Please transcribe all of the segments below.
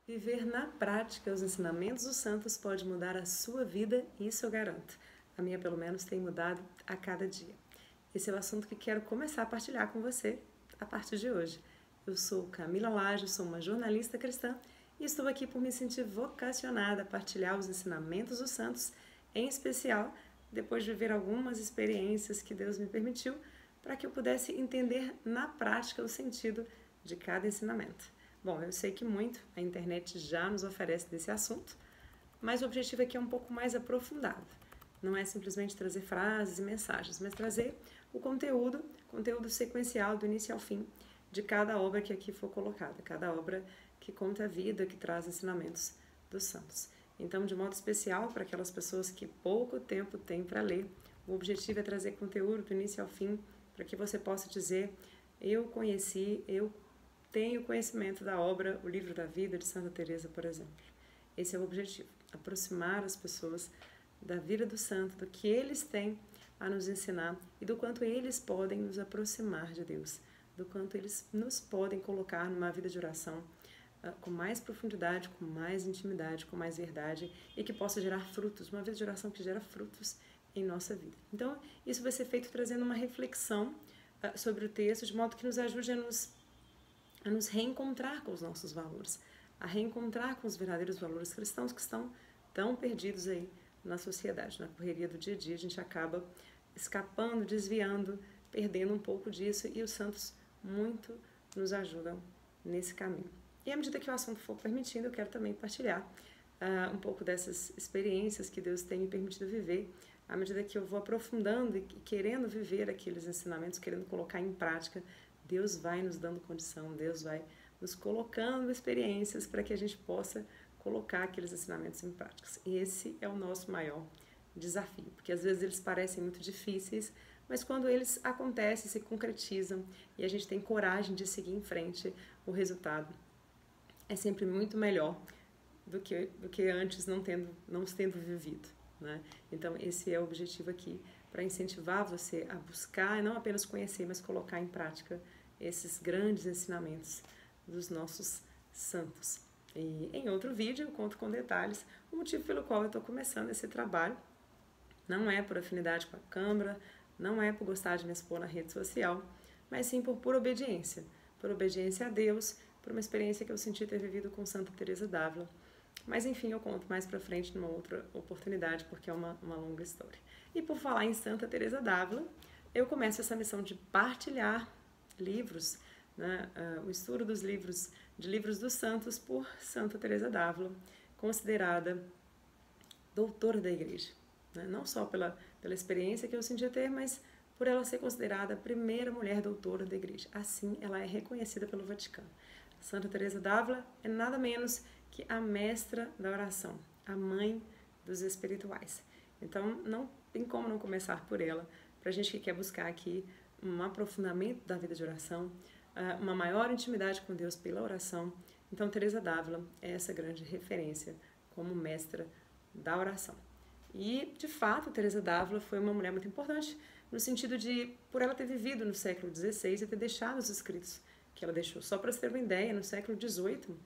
Viver na prática os ensinamentos dos santos pode mudar a sua vida, isso eu garanto. A minha, pelo menos, tem mudado a cada dia. Esse é o assunto que quero começar a partilhar com você a partir de hoje. Eu sou Camila Laje, sou uma jornalista cristã e estou aqui por me sentir vocacionada a partilhar os ensinamentos dos santos, em especial depois de viver algumas experiências que Deus me permitiu para que eu pudesse entender na prática o sentido de cada ensinamento. Bom, eu sei que muito a internet já nos oferece desse assunto, mas o objetivo aqui é um pouco mais aprofundado. Não é simplesmente trazer frases e mensagens, mas trazer o conteúdo sequencial do início ao fim de cada obra que aqui for colocada, cada obra que conta a vida, que traz ensinamentos dos santos. Então, de modo especial, para aquelas pessoas que pouco tempo têm para ler, o objetivo é trazer conteúdo do início ao fim, para que você possa dizer: eu tenho conhecimento da obra O Livro da Vida de Santa Teresa, por exemplo. Esse é o objetivo, aproximar as pessoas da vida do santo, do que eles têm a nos ensinar e do quanto eles podem nos aproximar de Deus, do quanto eles nos podem colocar numa vida de oração com mais profundidade, com mais intimidade, com mais verdade e que possa gerar frutos, uma vida de oração que gera frutos em nossa vida. Então, isso vai ser feito trazendo uma reflexão sobre o texto, de modo que nos ajude a nos reencontrar com os nossos valores, a reencontrar com os verdadeiros valores cristãos que estão tão perdidos aí na sociedade. Na correria do dia a dia a gente acaba escapando, desviando, perdendo um pouco disso e os santos muito nos ajudam nesse caminho. E à medida que o assunto for permitindo, eu quero também partilhar um pouco dessas experiências que Deus tem me permitido viver, à medida que eu vou aprofundando e querendo viver aqueles ensinamentos, querendo colocar em prática. Deus vai nos dando condição, Deus vai nos colocando experiências para que a gente possa colocar aqueles ensinamentos em práticas. E esse é o nosso maior desafio, porque às vezes eles parecem muito difíceis, mas quando eles acontecem, se concretizam e a gente tem coragem de seguir em frente, o resultado é sempre muito melhor do que antes não tendo vivido, né? Então esse é o objetivo aqui, para incentivar você a buscar, não apenas conhecer, mas colocar em prática esses grandes ensinamentos dos nossos santos. E em outro vídeo eu conto com detalhes o motivo pelo qual eu estou começando esse trabalho. Não é por afinidade com a Câmara, não é por gostar de me expor na rede social, mas sim por pura obediência a Deus, por uma experiência que eu senti ter vivido com Santa Teresa d'Ávila. Mas enfim, eu conto mais pra frente numa outra oportunidade, porque é uma longa história. E por falar em Santa Teresa d'Ávila, eu começo essa missão de partilhar livros, né, o estudo dos livros dos santos por Santa Teresa d'Ávila, considerada doutora da Igreja, né? Não só pela experiência que eu sentia ter, mas por ela ser considerada a primeira mulher doutora da Igreja. Assim, ela é reconhecida pelo Vaticano. Santa Teresa d'Ávila é nada menos que a mestra da oração, a mãe dos espirituais. Então, não tem como não começar por ela, para a gente que quer buscar aqui um aprofundamento da vida de oração, uma maior intimidade com Deus pela oração. Então, Teresa d'Ávila é essa grande referência como mestra da oração. E, de fato, Teresa d'Ávila foi uma mulher muito importante no sentido de, por ela ter vivido no século XVI e ter deixado os escritos que ela deixou. Só para você ter uma ideia, no século XVIII,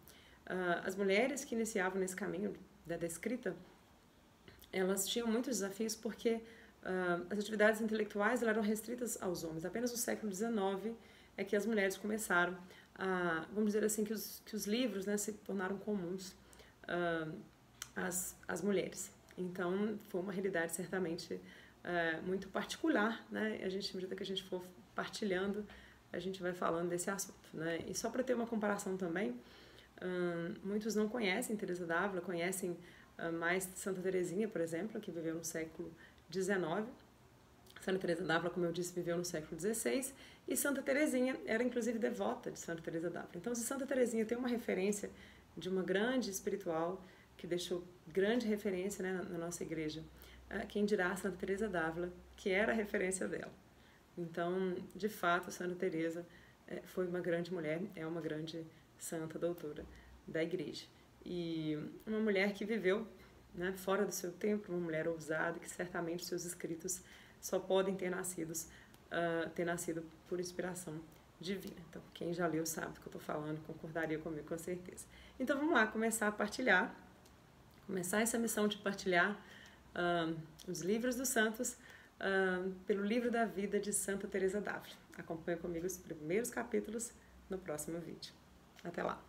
as mulheres que iniciavam nesse caminho da escrita, elas tinham muitos desafios porque as atividades intelectuais eram restritas aos homens. Apenas no século XIX é que as mulheres começaram a, vamos dizer assim, que os livros, né, se tornaram comuns às mulheres. Então, foi uma realidade certamente muito particular, né? À medida que a gente for partilhando, a gente vai falando desse assunto, né? E só para ter uma comparação também, muitos não conhecem Teresa d'Ávila, conhecem mais Santa Teresinha, por exemplo, que viveu no século XIX. Santa Teresa d'Ávila, como eu disse, viveu no século XVI, e Santa Teresinha era inclusive devota de Santa Teresa d'Ávila. Então, se Santa Teresinha tem uma referência de uma grande espiritual que deixou grande referência, né, na nossa igreja, quem dirá Santa Teresa d'Ávila, que era a referência dela. Então, de fato, Santa Teresa foi uma grande mulher, é uma grande santa doutora da igreja. E uma mulher que viveu, né, fora do seu tempo, uma mulher ousada, que certamente seus escritos só podem ter nascido por inspiração divina. Então, quem já leu sabe do que eu estou falando, concordaria comigo com certeza. Então, vamos lá, começar a partilhar, começar essa missão de partilhar os livros dos santos pelo livro da vida de Santa Teresa d'Ávila. Acompanhe comigo os primeiros capítulos no próximo vídeo. Até lá!